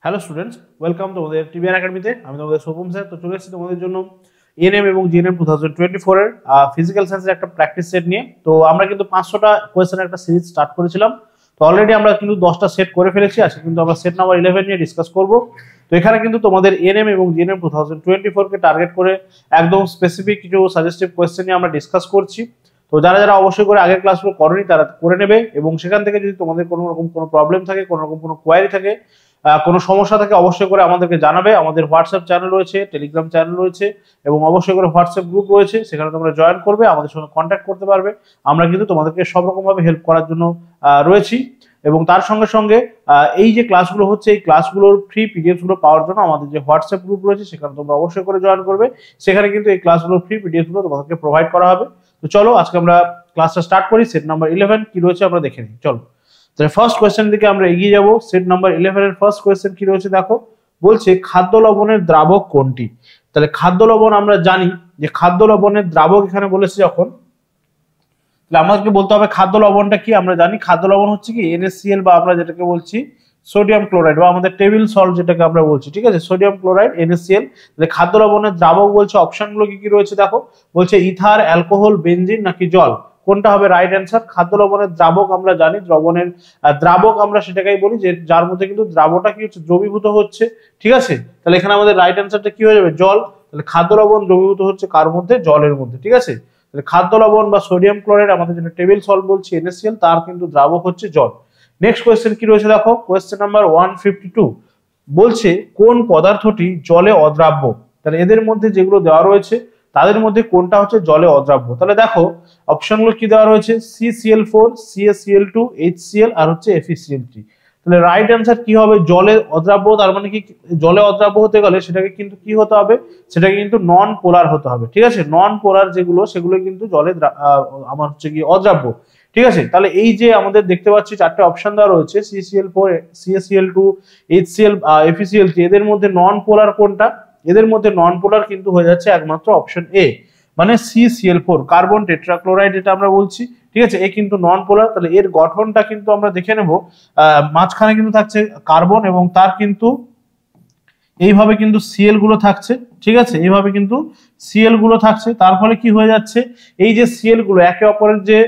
Hello students, welcome তোমাদের TBR একাডেমিতে। আমি তোমাদের শুভম স্যার। তো চলে এসেছি তোমাদের জন্য এএনএম এবং জিএনএম 2024 এর ফিজিক্যাল সায়েন্সের একটা প্র্যাকটিস সেট নিয়ে। তো আমরা কিন্তু 500টা কোয়েশ্চেনের একটা সিরিজ স্টার্ট করেছিলাম। তো অলরেডি আমরা কিন্তু 10টা সেট করে ফেলেছি। আজকে কিন্তু আমরা সেট নাম্বার 11 নিয়ে ডিসকাস করব। তো এখানে কিন্তু তোমাদের এএনএম এবং জিএনএম 2024 কে টার্গেট করে একদম স্পেসিফিক কিছু সাজেস্টিভ কোয়েশ্চেন নিয়ে আমরা ডিসকাস করছি। তো যারা যারা অবশ্যই করে আগের ক্লাসগুলো করেনি তারা করে নেবে, এবং সেখান থেকে যদি তোমাদের কোনো রকম কোনো প্রবলেম থাকে, কোনো রকম কোনো কোয়ারি থাকে, কোনো সমস্যা থাকে, অবশ্যই করে আমাদেরকে জানাবে। আমাদের হোয়াটসঅ্যাপ চ্যানেল রয়েছে, টেলিগ্রাম চ্যানেল রয়েছে, এবং অবশ্যই করে হোয়াটসঅ্যাপ গ্রুপ রয়েছে, সেখানে তোমরা জয়েন করবে, আমাদের সঙ্গে কন্ট্যাক্ট করতে পারবে। আমরা কিন্তু তোমাদেরকে সব রকম ভাবে হেল্প করার জন্য রয়েছি। এবং তার সঙ্গে সঙ্গে এই যে ক্লাসগুলো হচ্ছে, এই ক্লাসগুলোর ফ্রি পিডিএফ গুলো পাওয়ার জন্য আমাদের যে হোয়াটসঅ্যাপ গ্রুপ রয়েছে সেখানে তোমরা অবশ্যই করে জয়েন করবে। সেখানে কিন্তু এই ক্লাসগুলোর ফ্রি পিডিএফ গুলো তোমাদেরকে প্রোভাইড করা হবে। তো চলো আজকে আমরা ক্লাসটা স্টার্ট করি। সেট নাম্বার 11 কি রয়েছে আমরা দেখে নিই। চলো, তাহলে ফার্স্ট কোয়েশ্চেন দিকে আমরা এগিয়ে যাব। সেট নাম্বার 11 এর ফার্স্ট কোয়েশ্চেন কি রয়েছে দেখো। বলছে খাদ্য লবণের দ্রাবক কোনটি। তাহলে খাদ্য লবণ আমরা জানি যে খাদ্য লবণের দ্রাবক এখানে বলেছে যখন, তাহলে আমাদেরকে বলতে হবে খাদ্য লবণটা কি। আমরা জানি খাদ্য লবণ হচ্ছে কি NaCl, বা আমরা যেটাকে বলছি সোডিয়াম ক্লোরাইড, বা আমাদের টেবিল সল্ট যেটাকে আমরা বলছি, ঠিক আছে, সোডিয়াম ক্লোরাইড NaCl। তাহলে খাদ্য লবণের দ্রাবক বলছে, অপশনগুলো কি কি রয়েছে দেখো। বলছে ইথার, অ্যালকোহল, বেনজিন নাকি জল, কোনটা হবে রাইট অ্যান্সার। খাদ্য লবণের দ্রাবক আমরা জানি, দ্রবণের দ্রাবক আমরা সেটাকেই বলি যে যার মধ্যে কিন্তু দ্রাবটা কি হচ্ছে, দ্রবীভূত হচ্ছে, ঠিক আছে। তাহলে এখানে আমাদের রাইট অ্যান্সারটা কি হয়ে যাবে, জল। তাহলে খাদ্য লবণ দ্রবীভূত হচ্ছে কার মধ্যে, জলের মধ্যে, ঠিক আছে। তাহলে খাদ্য লবণ বা সোডিয়াম ক্লোরাইড, আমাদের যেটা টেবিল সল্ট বলছি NaCl, তার কিন্তু দ্রাবক হচ্ছে জল। নেক্সট কোয়েশ্চেন কি রয়েছে দেখো, কোয়েশ্চেন নাম্বার 152 বলছে কোন পদার্থটি জলে অদ্রাব্য। তাহলে এদের মধ্যে যেগুলো দেওয়া রয়েছে তাদের মধ্যে কোনটা হচ্ছে জলে অদ্রাব্য। তাহলে দেখো অপশনগুলো কি দেওয়া রয়েছে, CCl4, CaCl2, HCl আর হচ্ছে FeCl3। তাহলে রাইট অ্যান্সার কি হবে, জলে অদ্রাব্য। তার মানে কি, জলে অদ্রাব্য হতে গেলে সেটাকে কিন্তু কি হতে হবে, সেটাকে কিন্তু নন পোলার হতে হবে, ঠিক আছে। নন পোলার যেগুলো সেগুলো কিন্তু জলে আমার হচ্ছে কি অদ্রাব্য, ঠিক আছে। তাহলে এই যে আমাদের দেখতে পাচ্ছি চারটে অপশন দেওয়া রয়েছে, CCl4, CaCl2, HCl, FeCl3, এদের মধ্যে নন পোলার কোনটা। এদের মধ্যে নন পোলার কিন্তু হয়ে যাচ্ছে একমাত্র অপশন এ, মানে CCl4, কার্বন টেট্রাক্লোরাইড যেটা আমরা বলছি, ঠিক আছে। এ কিন্তু নন পোলার। তাহলে এর গঠনটা কিন্তু আমরা দেখে নেব। মাঝখানে কিন্তু থাকছে কার্বন, এবং তার কিন্তু এইভাবে কিন্তু Cl গুলো থাকছে, ঠিক আছে, এইভাবে কিন্তু Cl গুলো থাকছে। তার ফলে কি হয়ে যাচ্ছে, এই যে Cl গুলো একে অপরের যে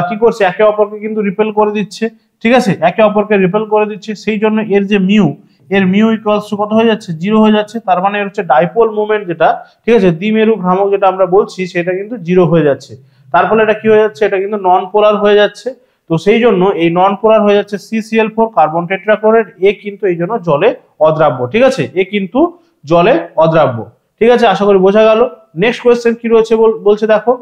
কি করছে, একে অপরকে কিন্তু রিপেল করে দিচ্ছে, ঠিক আছে, একে অপরকে রিপেল করে দিচ্ছে। সেই জন্য এর যে মিউ ইকুয়ালস টু কত হয়ে যাচ্ছে, 0 হয়ে যাচ্ছে। তার মানে এর হচ্ছে ডাইপোল মোমেন্ট যেটা, ঠিক আছে, দ্বিমেরু ভ্রামক যেটা আমরা বলছি, সেটা কিন্তু 0 হয়ে যাচ্ছে। তার ফলে এটা কি হয়ে যাচ্ছে, এটা কিন্তু নন পোলার হয়ে যাচ্ছে। তো সেই জন্য এই নন পোলার হয়ে যাচ্ছে CCl4, কার্বন টেট্রাক্লোরাইড। এ কিন্তু এই জন্য জলে অদ্রাব্য, ঠিক আছে, এ কিন্তু জলে অদ্রাব্য, ঠিক আছে। আশা করি বোঝা গেল। নেক্সট কোয়েশ্চেন কি রয়েছে বলছে দেখো,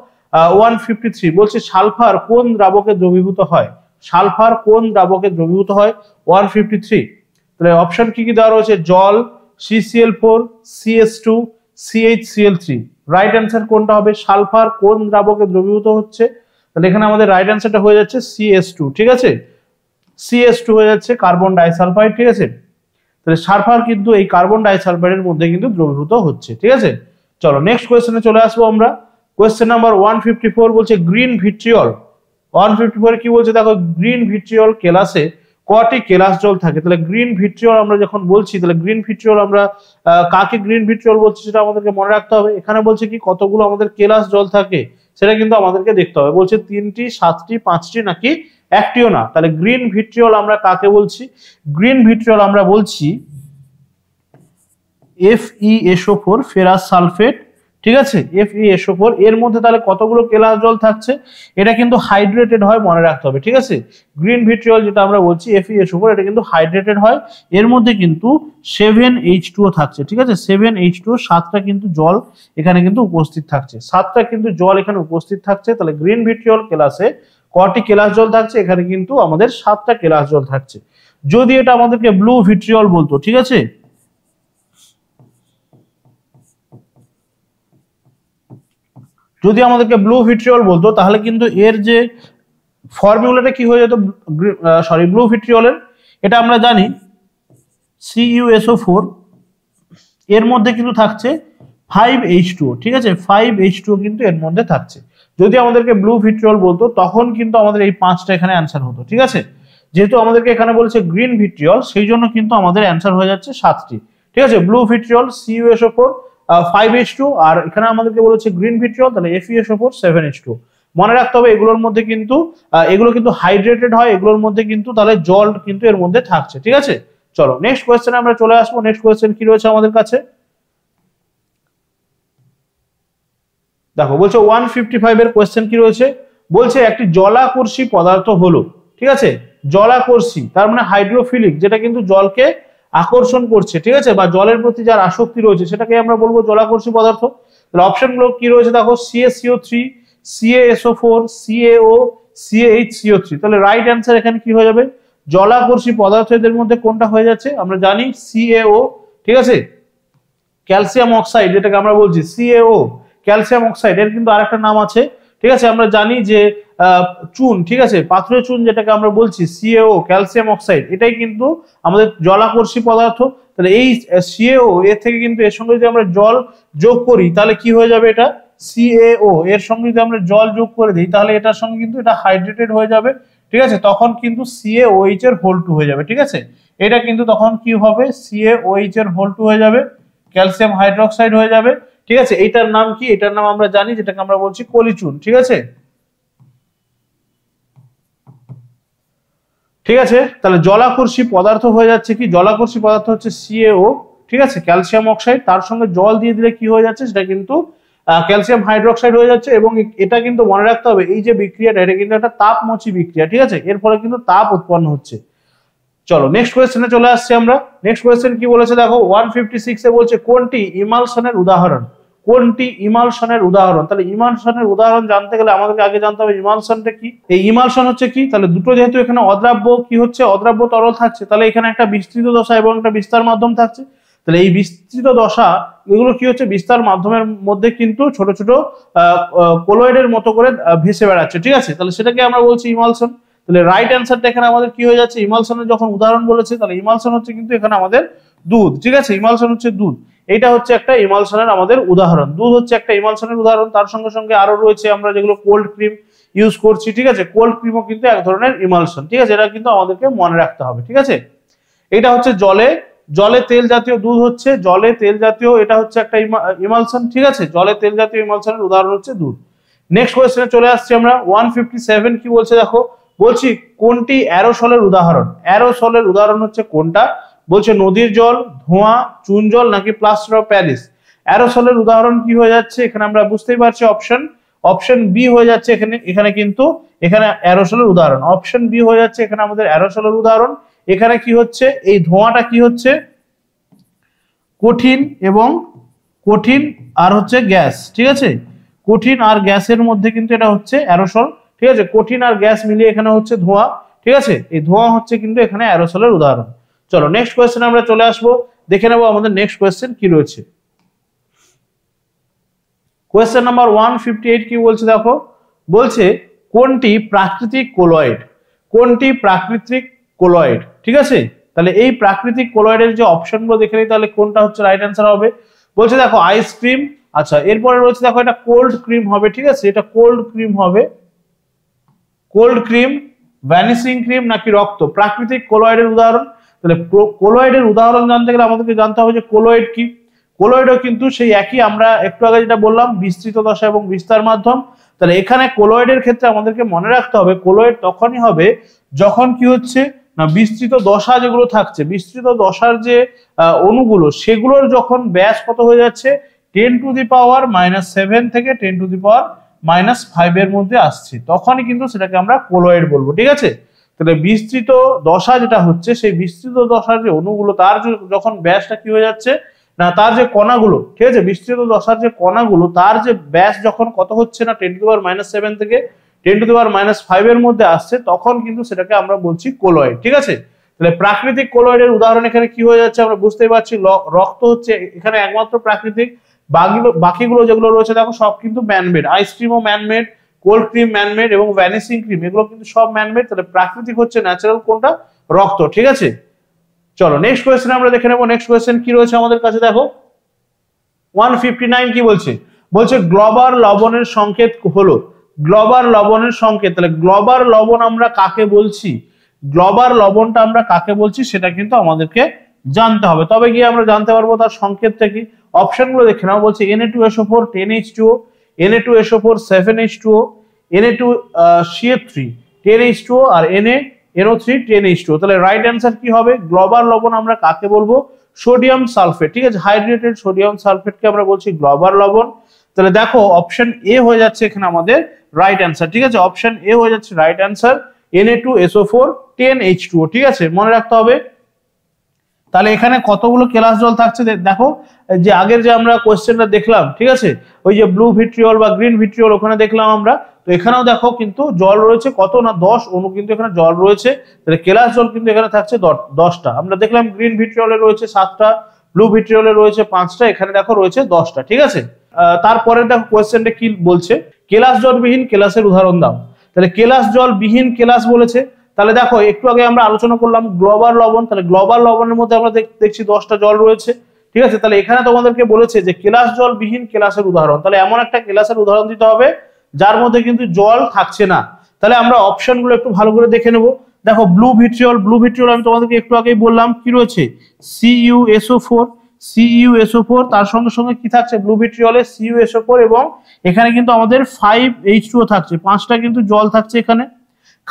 153 বলছে সালফার কোন দ্রাবকে দ্রবীভূত হয়। সালফার কোন দ্রাবকে দ্রবীভূত হয় 153। তাহলে অপশন কি কি দেওয়া রয়েছে, জল, CCl4, CH2, CHCl3। Right answer কোনটা হবে, সালফার কোন দ্রাবকে দ্রবীভূত হচ্ছে। তাহলে এখানে আমাদের রাইট অ্যান্সারটা হয়ে যাচ্ছে CH2, ঠিক আছে, CH2 হয়ে যাচ্ছে কার্বন ডাইসালফাইড, ঠিক আছে। তাহলে সালফার কিন্তু এই কার্বন ডাইসালফাইডের মধ্যে কিন্তু দ্রবীভূত হচ্ছে, ঠিক আছে। চলো নেক্সট কোয়েশ্চেনে চলে আসবো আমরা। কোয়েশ্চেন নাম্বার 154 বলছে গ্রিন ভিট্রিয়ল। 154 কি বলছে দেখো, গ্রিন ভিট্রিয়ল কেলাসে কটি কেলাস জল থাকে। তাহলে গ্রিন ভিট্রিয়ল আমরা যখন বলছি, তাহলে গ্রিন ভিট্রিয়ল আমরা কাকে গ্রিন ভিট্রিয়ল বলছি সেটা আমাদেরকে মনে রাখতে হবে। এখানে বলছে কি কতগুলো আমাদের কেলাস জল থাকে সেটা কিন্তু আমাদেরকে দেখতে হবে। বলছে 3টি, 7টি, 5টি নাকি একটিও না। তাহলে গ্রিন ভিট্রিয়ল আমরা কাকে বলছি, গ্রিন ভিট্রিয়ল আমরা বলছি FeSO4 ফেরাস সালফেট, ঠিক আছে, FeSO4। এর মধ্যে তাহলে কতগুলো কেলাস জল থাকছে, এটা কিন্তু হাইড্রেটেড হয়, মনে রাখতে হবে, ঠিক আছে। গ্রিন ভিট্রিয়ল যেটা আমরা বলছি FeSO4, এটা কিন্তু হাইড্রেটেড হয়। এর মধ্যে কিন্তু 7H2O থাকছে, ঠিক আছে, 7H2O, 7টা কিন্তু জল এখানে কিন্তু উপস্থিত থাকছে, 7টা কিন্তু জল এখানে উপস্থিত থাকছে। তাহলে গ্রিন ভিট্রিয়ল কেলাসে কটি কেলাস জল থাকছে, এখানে কিন্তু আমাদের 7টা কেলাস জল থাকছে। যদি এটা আমাদেরকে ব্লু ভিট্রিয়ল বলতো, ঠিক আছে, যদি আমাদেরকে ব্লু ভিট্রিয়ল বলতো তাহলে কিন্তু এর যে ফর্মুলাটা কি হয়ে যেত, ব্লু ভিট্রিয়লের, এটা আমরা জানি CuSO4, এর মধ্যে কিন্তু থাকছে 5H2O, ঠিক আছে, 5H2O কিন্তু এর মধ্যে থাকছে। যদি আমাদেরকে ব্লু ভিট্রিয়ল বলতো তখন কিন্তু আমাদের এই 5টা এখানে অ্যান্সার হতো, ঠিক আছে। যেহেতু আমাদেরকে এখানে বলেছে গ্রিন ভিট্রিয়ল, সেই জন্য কিন্তু আমাদের অ্যান্সার হয়ে যাচ্ছে 7টি। ঠিক আছে, ব্লু ভিট্রিয়ল CuSO4 5H2, আর এখানে আমাদেরকে বলেছে গ্রিন ভিট্রিয়ল, তাহলে FeSO4 7H2। মনে রাখতে হবে এগুলোর মধ্যে কিন্তু এগুলো কিন্তু হাইড্রেটেড হয়, এগুলোর মধ্যে কিন্তু তাহলে জল কিন্তু এর মধ্যে থাকছে। ঠিক আছে, চলো নেক্সট কোয়েশ্চেনে আমরা চলে আসবো। নেক্সট কোয়েশ্চেন কি রয়েছে আমাদের কাছে, দেখো বলছে 155 এর কোয়েশ্চেন কি রয়েছে, বলছে একটি জলাকর্ষী পদার্থ হলো, ঠিক আছে, জলাকর্ষী তার মানে হাইড্রোফিলিক, যেটা কিন্তু জলকে আকর্ষণ করছে, ঠিক আছে, বা জলের প্রতি যার আসক্তি রয়েছে সেটাকে আমরা বলবো জলাকর্ষী পদার্থ। তাহলে অপশনগুলো কি রয়েছে দেখো, CaCO3, CaSO4, CaO, CaHCO3। তাহলে রাইট অ্যান্সার এখানে কি হয়ে যাবে, জলাকর্ষী পদার্থ এদের মধ্যে কোনটা হয়ে যাচ্ছে, আমরা জানি CaO, ঠিক আছে, ক্যালসিয়াম অক্সাইড যেটাকে আমরা বলছি CaO, ক্যালসিয়াম অক্সাইড, এর কিন্তু আরেকটা নাম আছে। ঠিক আছে, আমরা জানি যে চুন, ঠিক আছে, পাথরের চুন যেটাকে আমরা বলছি CaO, ক্যালসিয়াম অক্সাইড, এটাই কিন্তু আমাদের জলাকর্ষী পদার্থ। তাহলে এই CaO এর থেকে কিন্তু এর সঙ্গে যদি আমরা জল যোগ করি তাহলে কি হয়ে যাবে, এটা CaO এর সঙ্গে যদি আমরা জল যোগ করে দিই তাহলে এটার সঙ্গে কিন্তু এটা হাইড্রেটেড হয়ে যাবে। ঠিক আছে, তখন কিন্তু CaOH এর হোল 2 হয়ে যাবে। ঠিক আছে, এটা কিন্তু তখন কি হবে, CaOH এর হোল 2 হয়ে যাবে, ক্যালসিয়াম হাইড্রোক্সাইড হয়ে যাবে। ঠিক আছে, এটার নাম কি, এটার নাম আমরা জানি যেটাকে আমরা বলছি কলিচুন। ঠিক আছে, ঠিক আছে, তাহলে জলাকর্ষী পদার্থ হয়ে যাচ্ছে কি, জলাকর্ষী পদার্থ হচ্ছে CaO, ঠিক আছে, ক্যালসিয়াম অক্সাইড, তার সঙ্গে জল দিয়ে দিলে কি হয়ে যাচ্ছে, সেটা কিন্তু ক্যালসিয়াম হাইড্রোক্সাইড হয়ে যাচ্ছে। এবং এটা কিন্তু মনে রাখতে হবে এই যে বিক্রিয়াটা, এটা কিন্তু একটা তাপমোচী বিক্রিয়া। ঠিক আছে, এর ফলে কিন্তু তাপ উৎপন্ন হচ্ছে। চলো নেক্সট কোয়েশ্চেনে চলে আসছি আমরা। নেক্সট কোয়েশ্চেন কি বলেছে দেখো, 156 এ বলছে কোনটি ইমালশনের উদাহরণ, কোনটি ইমালশনের উদাহরণ। তাহলে ইমালশনের উদাহরণ জানতে গেলে আমাদেরকে আগে জানতে হবে ইমালশনটা কি। এই ইমালশন হচ্ছে কি, তাহলে দুটো যেহেতু এখানে অদ্রাব্য কি হচ্ছে, অদ্রাব্য তরল থাকছে, তাহলে এখানে একটা বিস্তৃত দশা এবং একটা বিস্তার মাধ্যম থাকছে। তাহলে এই বিস্তৃত দশা এগুলো কি হচ্ছে, বিস্তার মাধ্যমের মধ্যে কিন্তু ছোট ছোট কোলয়েডের মতো করে ভেসে বেড়াচ্ছে। ঠিক আছে, তাহলে সেটাকে আমরা বলছি ইমালশন। তাহলে রাইট অ্যান্সারটা এখানে আমাদের কি হয়ে যাচ্ছে, ইমালশনের যখন উদাহরণ বলেছে তাহলে ইমালশন হচ্ছে কিন্তু এখানে আমাদের দুধ। ঠিক আছে, ইমালশন হচ্ছে দুধ, এটা হচ্ছে একটা ইমালশনের আমাদের উদাহরণ, দুধ হচ্ছে একটা ইমালশনের উদাহরণ। তার সঙ্গে সঙ্গে আরো রয়েছে আমরা যেগুলো কোল্ড ক্রিম ইউজ করছি। ঠিক আছে, কোল্ড ক্রিমও কিন্তু এক ধরনের ইমালশন। ঠিক আছে, এটা কিন্তু আমাদেরকে মনে রাখতে হবে। ঠিক আছে, এটা হচ্ছে জলে তেল জাতীয়, দুধ হচ্ছে জলে তেল জাতীয়, এটা হচ্ছে একটা ইমালশন। ঠিক আছে, জলে তেল জাতীয় ইমালশনের উদাহরণ হচ্ছে দুধ। নেক্সট কোয়েশ্চেনে চলে আসছি আমরা। 157 কি বলছে দেখো, বলছি কোনটি অ্যারোসলের উদাহরণ, অ্যারোসলের উদাহরণ হচ্ছে কোনটা, বলছে নদীর জল, ধোঁয়া, চুন জল নাকি প্লাস্টার অফ প্যারিস। অ্যারোসলের উদাহরণ কি হয়ে যাচ্ছে, এখানে আমরা বুঝতেই পারছি অপশন বি হয়ে যাচ্ছে। এখানে কিন্তু এখানে অ্যারোসলের উদাহরণ অপশন বি হয়ে যাচ্ছে, এখানে আমাদের অ্যারোসলের উদাহরণ। এখানে কি হচ্ছে, এই ধোঁয়াটা কি হচ্ছে, কঠিন আর হচ্ছে গ্যাস। ঠিক আছে, কঠিন আর গ্যাসের মধ্যে কিন্তু এটা হচ্ছে অ্যারোসল। ঠিক আছে, কঠিন আর গ্যাস মিলিয়ে এখানে হচ্ছে ধোঁয়া। ঠিক আছে, এই ধোঁয়া হচ্ছে কিন্তু এখানে অ্যারোসলের উদাহরণ। চলো নেক্সট কোয়েশ্চেন আমরা চলে আসবো, দেখে নেবো আমাদের নেক্সট কোয়েশ্চেন কি রয়েছে। কোয়েশ্চেন নাম্বার 158 কি বলছে দেখো, বলছে কোনটি প্রাকৃতিক কোলয়েড, কোনটি প্রাকৃতিক কোলয়েড। ঠিক আছে, তাহলে এই প্রাকৃতিক কোলয়েডের যে অপশনগুলো দেখে নিই তাহলে কোনটা হচ্ছে রাইট অ্যান্সার হবে। বলছে দেখো আইসক্রিম, আচ্ছা এরপরে রয়েছে দেখো এটা কোল্ড ক্রিম হবে। ঠিক আছে, এটা কোল্ড ক্রিম হবে, কোল্ড ক্রিম, ভ্যানিশিং ক্রিম নাকি রক্ত। প্রাকৃতিক কোলয়েডের উদাহরণ, তাহলে কোলয়েডের উদাহরণ জানতে গেলে আমাদেরকে জানতে হবে যে কোলয়েড কি। কোলয়েডও কিন্তু সেই একই, আমরা একটু আগে যেটা বললাম বিস্তৃত দশা এবং বিস্তার মাধ্যম। তাহলে এখানে কোলয়েডের ক্ষেত্রে আমাদেরকে মনে রাখতে হবে কোলয়েড তখনই হবে যখন কি হচ্ছে না, বিস্তৃত দশা যেগুলো থাকছে, বিস্তৃত দশার যে অণুগুলো সেগুলোর যখন ব্যাস কত হয়ে যাচ্ছে 10⁻⁻7 থেকে 10⁻⁻5 এর মধ্যে আসছে, তখনই কিন্তু সেটাকে আমরা কোলয়েড বলবো। ঠিক আছে, তাহলে বিস্তৃত দশা যেটা হচ্ছে সেই বিস্তৃত দশার যে অণুগুলো তার যখন ব্যাসটা কি হয়ে যাচ্ছে না, তার যে কণাগুলো, ঠিক আছে, বিস্তৃত দশার যে কণাগুলো তার যে ব্যাস যখন কত হচ্ছে না 10⁻⁻7 থেকে 10⁻⁵ এর মধ্যে আসছে, তখন কিন্তু সেটাকে আমরা বলছি কোলয়েড। ঠিক আছে, তাহলে প্রাকৃতিক কোলয়েডের উদাহরণ এখানে কি হয়ে যাচ্ছে আমরা বুঝতেই পারছি, রক্ত হচ্ছে এখানে একমাত্র প্রাকৃতিক, বাকিগুলো যেগুলো রয়েছে দেখো সব কিন্তু ম্যানমেড। আইসক্রিমও ম্যানমেড, কোল্ড ক্রিম ম্যানমেড এবং ভ্যানিশিং ক্রিম এগুলো কিন্তু সব ম্যানমেড। তাহলে প্রাকৃতিক হচ্ছে ন্যাচারাল কোনটা, রক্ত। ঠিক আছে, চলো নেক্সট কোয়েশ্চেন আমরা দেখে নেবো। নেক্সট কোয়েশ্চেন কি রয়েছে আমাদের কাছে দেখো, 159 কি বলছে, বলছে গ্লোবাল লবণের সংকেত হলো, গ্লোবাল লবণের সংকেত। তাহলে গ্লোবাল লবণ আমরা কাকে বলছি, গ্লোবাল লবণটা আমরা কাকে বলছি সেটা কিন্তু আমাদেরকে জানতে হবে, তবে গিয়ে আমরা জানতে পারবো তার সংকেতটা কি। অপশনগুলো দেখে নাও, বলছে Na2SO4 10H2O, Na2SO4 7H2O, Na2CH3 10H2O আর NaNO3 10H2O। তাহলে রাইট অ্যান্সার কি হবে? গ্লোবাল লবণ আমরা কাকে বলবো? সোডিয়াম সালফেট, ঠিক আছে, হাইড্রেটেড সোডিয়াম সালফেটকে আমরা বলছি গ্লোবাল লবণ। তাহলে দেখো অপশন এ হয়ে যাচ্ছে এখানে আমাদের রাইট অ্যান্সার, ঠিক আছে, অপশন এ হয়ে যাচ্ছে রাইট অ্যান্সার, Na2SO4 10H2O, ঠিক আছে, মনে রাখতে হবে। তাহলে এখানে কতগুলো কেলাস জল থাকছে দেখো, যে আগের যে আমরা কোশ্চেনটা দেখলাম, ঠিক আছে, ওই যে ব্লু ভিট্রিয়ল বা গ্রিন ভিট্রিয়ল ওখানে দেখলাম আমরা, তো এখানেও দেখো কিন্তু জল রয়েছে কত না 10 অণু কিন্তু এখানে জল রয়েছে। তাহলে কেলাস জল কিন্তু এখানে থাকছে 10টা। আমরা দেখলাম গ্রিন ভিট্রিয়লে রয়েছে 7টা, ব্লু ভিট্রিয়লে রয়েছে 5টা, এখানে দেখো রয়েছে 10টা, ঠিক আছে। তারপরে দেখো কোশ্চেনটা কি বলছে, কেলাস জলবিহীন কেলাসের উদাহরণ দাও। তাহলে কেলাস জলবিহীন কেলাস বলেছে, তাহলে দেখো একটু আগে আমরা আলোচনা করলাম গ্লোবাল লবণ, তাহলে গ্লোবাল লবণের মধ্যে আমরা দেখছি 10টা জল রয়েছে, ঠিক আছে। তাহলে এখানে তোমাদেরকে বলেছে যে কেলাস জলবিহীন কেলাসের উদাহরণ, তাহলে এমন একটা কেলাসের উদাহরণ দিতে হবে যার মধ্যে কিন্তু জল থাকছে না। তাহলে আমরা অপশনগুলো একটু ভালো করে দেখে নেব। দেখো ব্লু ভিট্রিয়ল আমি তোমাদেরকে একটু আগেই বললাম কি রয়েছে, CuSO4, তার সঙ্গে সঙ্গে কি থাকছে ব্লু ভিট্রিয়লে CuSO4 এবং এখানে কিন্তু আমাদের 5H2O থাকছে, 5টা কিন্তু জল থাকছে এখানে।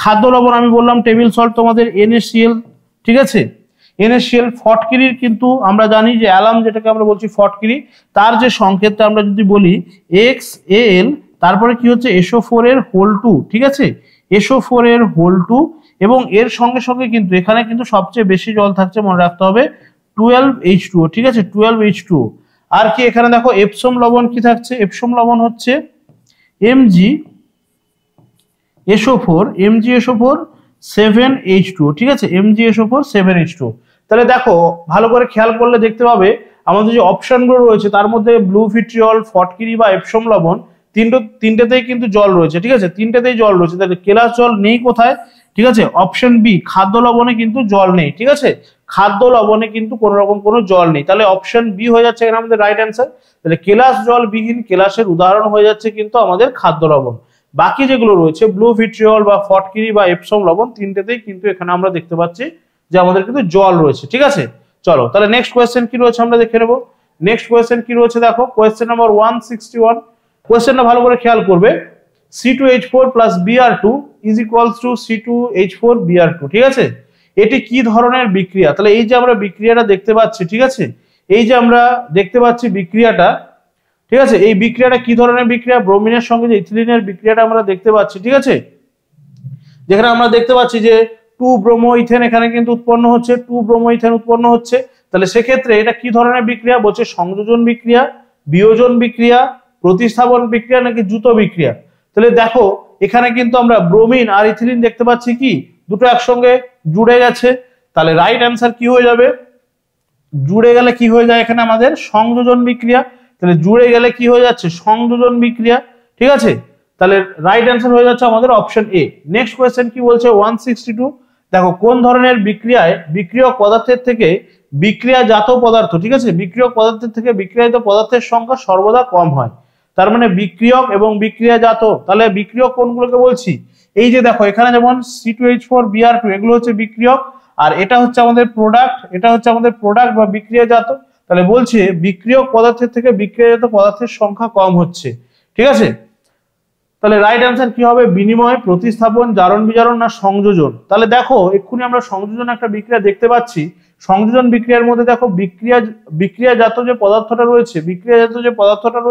খাদ্য লবণ আমি বললাম টেবিল সল্ট তোমাদের NaCl, ঠিক আছে, NaCl। ফটকিরির কিন্তু আমরা জানি যে অ্যালাম যেটাকে আমরা বলছি ফটকিরি, তার যে সংকেতটা আমরা যদি বলি XAl, তারপরে কি হচ্ছে SO4 এর হোল 2, ঠিক আছে, SO4 এর হোল 2 এবং এর সঙ্গে সঙ্গে কিন্তু এখানে কিন্তু সবচেয়ে বেশি জল থাকছে, মনে রাখতে হবে 12H2O, ঠিক আছে, 12H2O। আর কি এখানে দেখো এপসম লবণ কি থাকছে, এপসম লবণ হচ্ছে MgSO4 7H2O, ঠিক আছে, MgSO4 7H2O। তাহলে দেখো ভালো করে খেয়াল করলে দেখতে পাবে আমাদের যে অপশনগুলো রয়েছে তার মধ্যে ব্লু ভিট্রিয়ল, ফটকিরি বা এপসম লবণ তিনটেতেই কিন্তু জল রয়েছে, ঠিক আছে, তিনটেতেই জল রয়েছে। তাহলে কেলাস জল নেই কোথায়, ঠিক আছে, অপশন বি খাদ্য লবণে কিন্তু জল নেই, ঠিক আছে, খাদ্য লবণে কিন্তু কোনো রকম কোনো জল নেই। তাহলে অপশন বি হয়ে যাচ্ছে এখানে আমাদের রাইট অ্যান্সার। তাহলে কেলাস জলবিহীন কেলাসের উদাহরণ হয়ে যাচ্ছে কিন্তু আমাদের খাদ্য লবণ। বাকি যেগুলো রয়েছে ব্লু ভিট্রিয়ল বা ফটকিরি বা এপসম লবণ তিনটেতেই কিন্তু এখানে আমরা দেখতে পাচ্ছি যে আমাদের কিন্তু জল রয়েছে, ঠিক আছে। চলো তাহলে নেক্সট কোয়েশ্চেন কি রয়েছে আমরা দেখে নেব। নেক্সট কোয়েশ্চেন কি রয়েছে দেখো, কোয়েশ্চেন নাম্বার 161। কোয়েশ্চেনটা ভালো করে খেয়াল করবে, C2H4 plus Br2 is equals to C2H4 Br2, ঠিক আছে। এটি কি ধরনের বিক্রিয়া? তাহলে এই যে আমরা বিক্রিয়াটা দেখতে পাচ্ছি, ঠিক আছে, এই যে আমরা দেখতে পাচ্ছি বিক্রিয়াটা, ঠিক আছে, এই বিক্রিয়াটা কি ধরনের বিক্রিয়া? ব্রোমিনের সঙ্গে যে ইথিলিনের বিক্রিয়াটা আমরা দেখতে পাচ্ছি, ঠিক আছে, যেখানে আমরা দেখতে পাচ্ছি যে 2 ব্রোমো ইথেন এখানে কিন্তু উৎপন্ন হচ্ছে, 2 ব্রোমো ইথেন উৎপন্ন হচ্ছে। তাহলে সেক্ষেত্রে এটা কি ধরনের বিক্রিয়া? বলছে সংযোজন বিক্রিয়া, বিয়োজন বিক্রিয়া, প্রতিস্থাপন বিক্রিয়া নাকি যুত বিক্রিয়া। তাহলে দেখো এখানে কিন্তু আমরা ব্রোমিন আর ইথিলিন দেখতে পাচ্ছি কি দুটো একসঙ্গে জুড়ে গেছে। তাহলে রাইট অ্যান্সার কি হয়ে যাবে? জুড়ে গেলে কি হয়ে যায় এখানে আমাদের সংযোজন বিক্রিয়া। তাহলে জুড়ে গেলে কি হয়ে যাচ্ছে? সংযোজন বিক্রিয়া, ঠিক আছে। তাহলে রাইট অ্যান্সার হয়ে যাচ্ছে আমাদের অপশন এ। নেক্সট কোয়েশ্চেন কি বলছে 162, দেখো কোন ধরনের বিক্রিয়ায় বিক্রিয়ক পদার্থের থেকে বিক্রিয়াজাত পদার্থ, ঠিক আছে, বিক্রিয়ক পদার্থের থেকে বিক্রিয়াজাত পদার্থের সংখ্যা সর্বদা কম হয়। তার মানে বিক্রিয়ক এবং বিক্রিয়াজাত, তাহলে বিক্রিয়ক কোনগুলোকে বলছি? এই যে দেখো এখানে যেমন C2H4 Br2 এগুলো হচ্ছে বিক্রিয়ক, আর এটা হচ্ছে আমাদের প্রোডাক্ট, এটা হচ্ছে আমাদের প্রোডাক্ট বা বিক্রিয়াজাত। তাহলে বলছে বিক্রিয়ক পদার্থের থেকে বিক্রিয়াজাত পদার্থের সংখ্যা কম হচ্ছে, ঠিক আছে। তাহলে রাইট অ্যান্সার কি হবে? বিনিময়, প্রতিস্থাপন, জারণ বিজারণ না সংযোজন। তাহলে দেখো এক্ষুনি আমরা সংযোজন একটা বিক্রিয়া দেখতে পাচ্ছি। সংযোজন বিক্রিয়ার মধ্যে দেখো বিক্রিয়াজাত যে পদার্থটা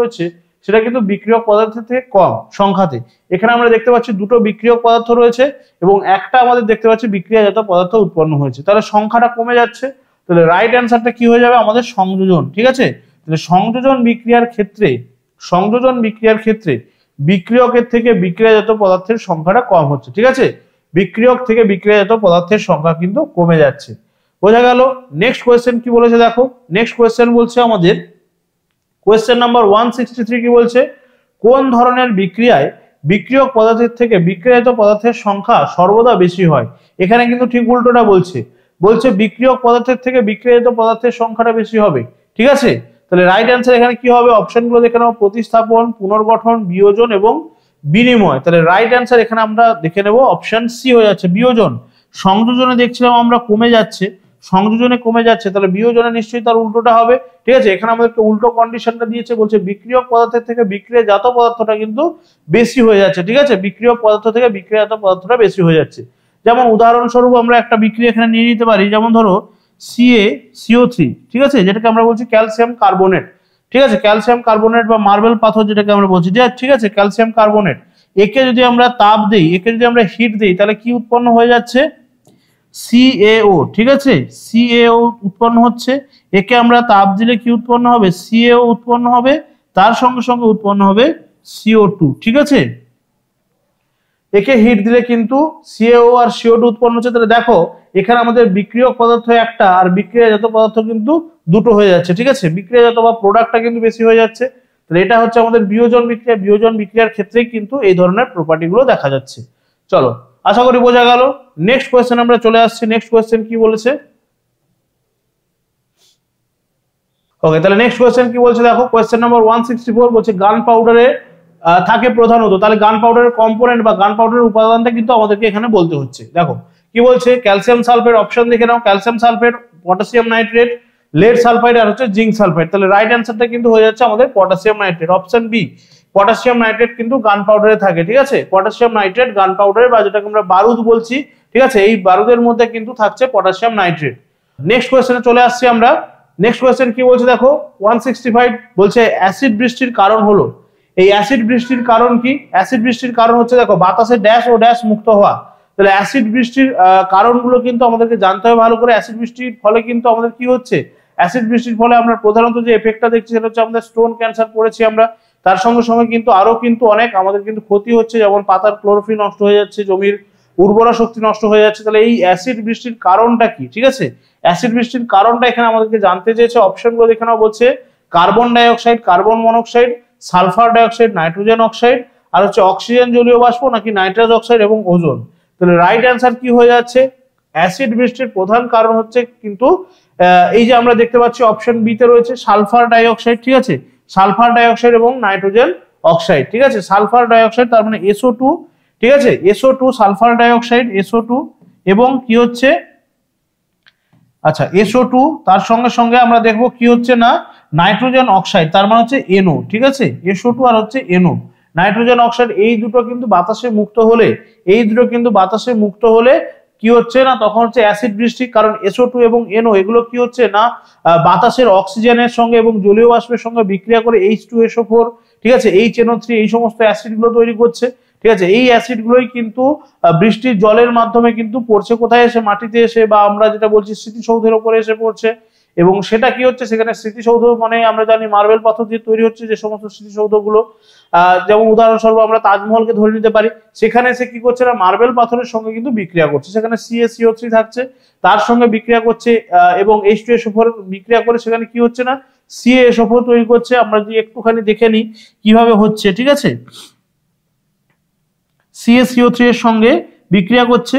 রয়েছে সেটা কিন্তু বিক্রিয়ক পদার্থের থেকে কম সংখ্যাতে। এখানে আমরা দেখতে পাচ্ছি দুটো বিক্রিয়ক পদার্থ রয়েছে এবং একটা আমাদের দেখতে পাচ্ছি বিক্রিয়াজাত পদার্থ উৎপন্ন হয়েছে, তাহলে সংখ্যাটা কমে যাচ্ছে। তাহলে রাইট অ্যান্সারটা কি হয়ে যাবে? আমাদের সংযোজন, ঠিক আছে। তাহলে সংযোজন বিক্রিয়ার ক্ষেত্রে বিক্রিয়কের থেকে বিক্রিয়াজাত পদার্থের সংখ্যাটা কম হচ্ছে, ঠিক আছে, বিক্রিয়ক থেকে বিক্রিয়াজাত পদার্থের সংখ্যা কিন্তু কমে যাচ্ছে। বোঝা গেল? নেক্সট কোয়েশ্চেন কি বলেছে দেখো, নেক্সট কোয়েশ্চেন বলছে আমাদের কোয়েশ্চেন নাম্বার 163 কি বলছে? কোন ধরনের বিক্রিয়ায় বিক্রিয়ক পদার্থের থেকে বিক্রিয়াজাত পদার্থের সংখ্যা সর্বদা বেশি হয়? এখানে কিন্তু ঠিক উল্টোটা বলছে বিক্রিয়ক পদার্থের থেকে বিক্রিয়াজাত পদার্থের সংখ্যাটা বেশি হবে, ঠিক আছে। তাহলে রাইট অ্যান্সার এখানে কি হবে? অপশনগুলো দেখে নাও, প্রতিস্থাপন, পুনর্গঠন, বিয়োজন এবং বিনিময়। তাহলে রাইট অ্যান্সার এখানে আমরা দেখে নেব অপশন সি হয়ে যাচ্ছে, বিয়োজন। সংযোজনে দেখছিলাম আমরা কমে যাচ্ছে, সংযোজনে কমে যাচ্ছে, তাহলে বিয়োজনে নিশ্চয়ই তার উল্টোটা হবে। ঠিক আছে, এখানে আমাদেরকে উল্টো কন্ডিশনটা দিয়েছে, বলছে বিক্রিয়ক পদার্থের থেকে বিক্রিয়াজাত পদার্থটা কিন্তু বেশি হয়ে যাচ্ছে। ঠিক আছে, বিক্রিয়ক পদার্থ থেকে বিক্রিয়াজাত পদার্থটা বেশি হয়ে যাচ্ছে। যেমন উদাহরণস্বরূপ আমরা একটা বিক্রিয়া এখানে নিয়ে নিতে পারি, যেমন ধরো CaCO3, ঠিক আছে, যেটাকে আমরা বলছি ক্যালসিয়াম কার্বনেট। ঠিক আছে, ক্যালসিয়াম কার্বনেট বা মার্বেল পাথর যেটাকে আমরা বলছি, ঠিক আছে, ক্যালসিয়াম কার্বনেট। একে যদি আমরা তাপ দেই, একে যদি আমরা হিট দেই, তাহলে কি উৎপন্ন হয়ে যাচ্ছে? CaO। ঠিক আছে, CaO উৎপন্ন হচ্ছে। একে আমরা তাপ দিলে কি উৎপন্ন হবে? CaO উৎপন্ন হবে, তার সঙ্গে সঙ্গে উৎপন্ন হবে CO2। ঠিক আছে, একে হিট দিলে কিন্তু CaO আর CO2 উৎপন্ন হচ্ছে। তাহলে দেখো এখানে আমাদের বিক্রিয়ক পদার্থ একটা আর বিক্রিয়াজাত পদার্থ কিন্তু দুটো হয়ে যাচ্ছে। ঠিক আছে, বিক্রিয়াজাত বা প্রোডাক্টটা কিন্তু বেশি হয়ে যাচ্ছে। তাহলে এটা হচ্ছে আমাদের বিয়োজন বিক্রিয়া। বিয়োজন বিক্রিয়ার ক্ষেত্রেই কিন্তু এই ধরনের প্রপার্টি গুলো দেখা যাচ্ছে। চলো, আশা করি বোঝা গেল। নেক্সট কোয়েশ্চেন আমরা চলে আসছি। নেক্সট কোয়েশ্চেন কি বলেছে? ওকে, তাহলে নেক্সট কোয়েশ্চেন কি বলছে দেখো, কোয়েশ্চেন নাম্বার 164 বলছে গান পাউডারে থাকে প্রধানত। তাহলে গান পাউডারের কম্পোনেন্ট বা গান পাউডারের উপাদানটা কিন্তু আমাদেরকে এখানে বলতে হচ্ছে। দেখো কি বলছে, ক্যালসিয়াম সালফেট, অপশন দেখে নাও, calcium sulphate, potassium nitrate, lead sulphide আর হচ্ছে জিঙ্ক সালফাইড। তাহলে রাইট অ্যান্সারটা কিন্তু হয়ে যাচ্ছে আমাদের potassium nitrate, option B. Potassium nitrate কিন্তু গান পাউডারে থাকে। ঠিক আছে, পটাশিয়াম নাইট্রেট গান পাউডারে বা যেটাকে আমরা বারুদ বলছি, ঠিক আছে, এই বারুদের মধ্যে কিন্তু থাকছে পটাশিয়াম নাইট্রেট। নেক্সট কোয়েশ্চেনে চলে আসছি আমরা। নেক্সট কোয়েশ্চেন কি বলছে দেখো, 165 বলছে অ্যাসিড বৃষ্টির কারণ হলো। এই অ্যাসিড বৃষ্টির কারণ কি? অ্যাসিড বৃষ্টির কারণ হচ্ছে দেখো বাতাসে ড্যাশ ও ড্যাশ মুক্ত হওয়া। তাহলে অ্যাসিড বৃষ্টির কারণগুলো কিন্তু আমাদেরকে জানতে হবে ভালো করে। অ্যাসিড বৃষ্টির ফলে কিন্তু আমাদের কি হচ্ছে? অ্যাসিড বৃষ্টির ফলে আমরা প্রধানত যে এফেক্টটা দেখছি সেটা হচ্ছে আমাদের স্টোন ক্যান্সার পড়েছি আমরা। তার সঙ্গে সঙ্গে কিন্তু আরো কিন্তু অনেক আমাদের কিন্তু ক্ষতি হচ্ছে, যেমন পাতার ক্লোরোফিল নষ্ট হয়ে যাচ্ছে, জমির উর্বরা শক্তি নষ্ট হয়ে যাচ্ছে। তাহলে এই অ্যাসিড বৃষ্টির কারণটা কি? ঠিক আছে, অ্যাসিড বৃষ্টির কারণটা এখানে আমাদেরকে জানতে চেয়েছে। অপশনগুলো দেখে নাও, বলছে carbon dioxide, carbon monoxide, sulphur dioxide, nitrogen oxide, আর হচ্ছে অক্সিজেন জলীয় বাষ্প, নাকি নাইট্রাস অক্সাইড এবং ওজোন। তাহলে রাইট অ্যান্সার কি হয়ে যাচ্ছে? অ্যাসিড বৃষ্টির প্রধান কারণ হচ্ছে কিন্তু এই যে আমরা দেখতে পাচ্ছি অপশন বি তে রয়েছে সালফার ডাইঅক্সাইড। ঠিক আছে, সালফার ডাইঅক্সাইড এবং নাইট্রোজেন অক্সাইড। ঠিক আছে, সালফার ডাইঅক্সাইড তার মানে SO2। ঠিক আছে, SO2 সালফার ডাইঅক্সাইড SO2 এবং কি হচ্ছে, আচ্ছা SO2 তার সঙ্গে সঙ্গে আমরা দেখবো কি হচ্ছে না নাইট্রোজেন অক্সাইড, তার মানে হচ্ছে NO। ঠিক আছে, SO2 আর হচ্ছে NO, নাইট্রোজেন অক্সাইড, এই দুটো কিন্তু বাতাসে মুক্ত হলে, এই দুটো কিন্তু বাতাসে মুক্ত হলে কি হচ্ছে না তখন হচ্ছে অ্যাসিড বৃষ্টি। কারণ SO2 এবং NO এগুলো কি হচ্ছে না বাতাসের অক্সিজেনের সঙ্গে এবং জলীয় বাষ্পের সঙ্গে বিক্রিয়া করে H2SO4, ঠিক আছে, HNO3 এই সমস্ত অ্যাসিড গুলো তৈরি করছে। ঠিক আছে, এই অ্যাসিড গুলোই কিন্তু বৃষ্টির জলের মাধ্যমে কিন্তু পড়ছে কোথায়? এসে মাটিতে এসে, বা আমরা যেটা বলছি স্মৃতিসৌধের উপরে এসে পড়ছে। এবং সেটা কি হচ্ছে, সেখানে স্মৃতিসৌধ মানে আমরা জানি মার্বেল পাথর দিয়ে তৈরি হচ্ছে যে সমস্ত স্মৃতিসৌধগুলো, যেমন উদাহরণস্বরূপ আমরা তাজমহলকে ধরে নিতে পারি। সেখানে এসে কি করছে না মার্বেল পাথরের সঙ্গে কিন্তু বিক্রিয়া করছে, সেখানে CaCO3 থাকছে, তার সঙ্গে বিক্রিয়া করছে এবং H2SO4 বিক্রিয়া করে সেখানে কি হচ্ছে না CaSO4 তৈরি করছে। আমরা যদি একটুখানি দেখে নিই কিভাবে হচ্ছে। ঠিক আছে, CaCO3 এর সঙ্গে বিক্রিয়া করছে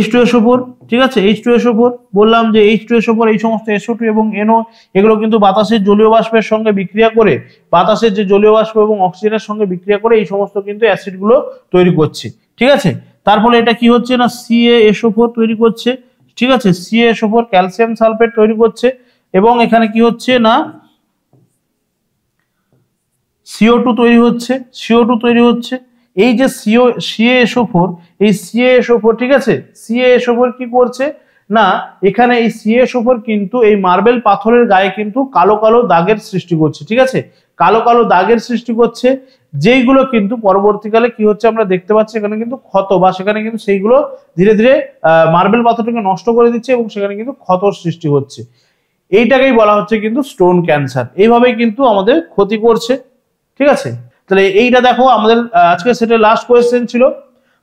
H2SO4। ঠিক আছে, H2SO4 বললাম যে H2SO4 এই সমস্ত SO2 এবং NO এগুলো কিন্তু বাতাসের জলীয় বাষ্পের সঙ্গে বিক্রিয়া করে, বাতাসের যে জলীয় বাষ্প এবং অক্সিজেনের সঙ্গে বিক্রিয়া করে এই সমস্ত কিন্তু অ্যাসিড গুলো তৈরি করছে। ঠিক আছে, তার ফলে এটা কি হচ্ছে না CaSO4 তৈরি করছে। ঠিক আছে, CaSO4 ক্যালসিয়াম সালফেট তৈরি করছে এবং এখানে কি হচ্ছে না CO2 তৈরি হচ্ছে, CO2 তৈরি হচ্ছে। এই যে CaSO4, এই CaSO4, ঠিক আছে, CaSO4 কি করছে না এখানে এই CaSO4 কিন্তু এই মার্বেল পাথরের গায়ে কিন্তু কালো কালো দাগের সৃষ্টি করছে। ঠিক আছে, কালো কালো দাগের সৃষ্টি করছে, যেইগুলো কিন্তু পরবর্তীকালে কি হচ্ছে আমরা দেখতে পাচ্ছি এখানে কিন্তু ক্ষত, বা সেখানে কিন্তু সেইগুলো ধীরে ধীরে মার্বেল পাথরটাকে নষ্ট করে দিচ্ছে এবং সেখানে কিন্তু ক্ষতর সৃষ্টি হচ্ছে। এইটাকেই বলা হচ্ছে কিন্তু স্টোন ক্যান্সার। এইভাবেই কিন্তু আমাদের ক্ষতি করছে। ঠিক আছে, তাহলে এইটা দেখো আমাদের আজকে সেটা লাস্ট কোয়েশ্চেন ছিল।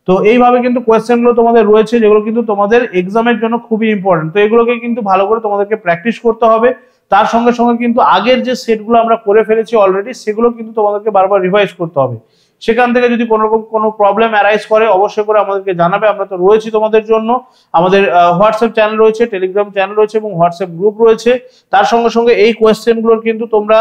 তো এইভাবে কিন্তু কোয়েশ্চেন গুলো তোমাদের রয়েছে, যেগুলো কিন্তু তোমাদের এক্সামের জন্য খুবই ইম্পর্টেন্ট। তো এগুলোকে কিন্তু ভালো করে তোমাদেরকে প্র্যাকটিস করতে হবে। তার সঙ্গে সঙ্গে কিন্তু আগের যে সেটগুলো আমরা করে ফেলেছি অলরেডি, সেগুলো কিন্তু তোমাদেরকে বারবার রিভাইজ করতে হবে। সেখান থেকে যদি কোনো রকম কোনো প্রবলেম অ্যারাইজ করে অবশ্যই করে আমাদেরকে জানাবে। আমরা তো রয়েছি তোমাদের জন্য, আমাদের হোয়াটসঅ্যাপ চ্যানেল রয়েছে, টেলিগ্রাম চ্যানেল রয়েছে এবং হোয়াটসঅ্যাপ গ্রুপ রয়েছে। তার সঙ্গে সঙ্গে এই কোয়েশ্চেনগুলোর কিন্তু তোমরা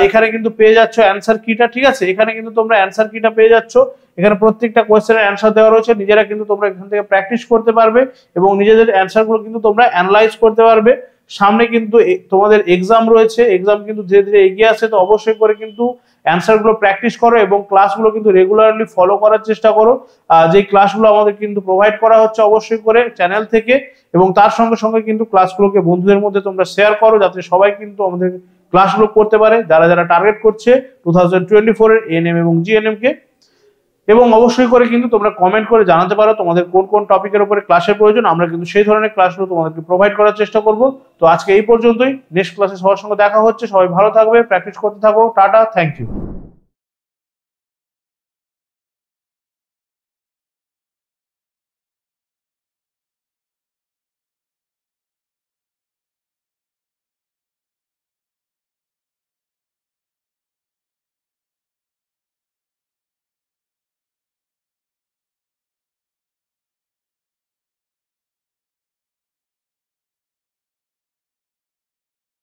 এখানে কিন্তু পেয়ে যাচ্ছ অ্যান্সার কিটা। ঠিক আছে, এখানে কিন্তু তোমরা অ্যান্সার কিটা পেয়ে যাচ্ছ এখানে প্রত্যেকটা কোয়েশ্চেনের অ্যান্সার দেওয়া রয়েছে, নিজেরা কিন্তু তোমরা এখান থেকে প্র্যাকটিস করতে পারবে এবং নিজেদের অ্যান্সারগুলো কিন্তু তোমরা অ্যানালাইজ করতে পারবে। সামনে কিন্তু তোমাদের এক্সাম রয়েছে, এক্সাম কিন্তু ধীরে ধীরে এগিয়ে আসছে, তো অবশ্যই করে কিন্তু অ্যান্সারগুলো প্র্যাকটিস করো এবং ক্লাসগুলো কিন্তু রেগুলারলি ফলো করার চেষ্টা করো। যে ক্লাসগুলো আমাদের কিন্তু প্রোভাইড করা হচ্ছে অবশ্যই করে চ্যানেল থেকে, এবং তার সঙ্গে সঙ্গে কিন্তু ক্লাসগুলোকে বন্ধুদের মধ্যে তোমরা শেয়ার করো যাতে সবাই কিন্তু আমাদের ক্লাসগুলো করতে পারে, যারা যারা টার্গেট করছে 2024 এর এএনএম এবং জিএনএম কে। এবং অবশ্যই করে কিন্তু তোমরা কমেন্ট করে জানাতে পারো তোমাদের কোন কোন টপিকের উপরে ক্লাসের প্রয়োজন, আমরা কিন্তু সেই ধরনের ক্লাসগুলো তোমাদেরকে প্রোভাইড করার চেষ্টা করব। তো আজকে এই পর্যন্তই, নেক্সট ক্লাসে সবার সঙ্গে দেখা হচ্ছে, সবাই ভালো থাকবে, প্র্যাকটিস করতে থাকো, টাটা, থ্যাংক ইউ।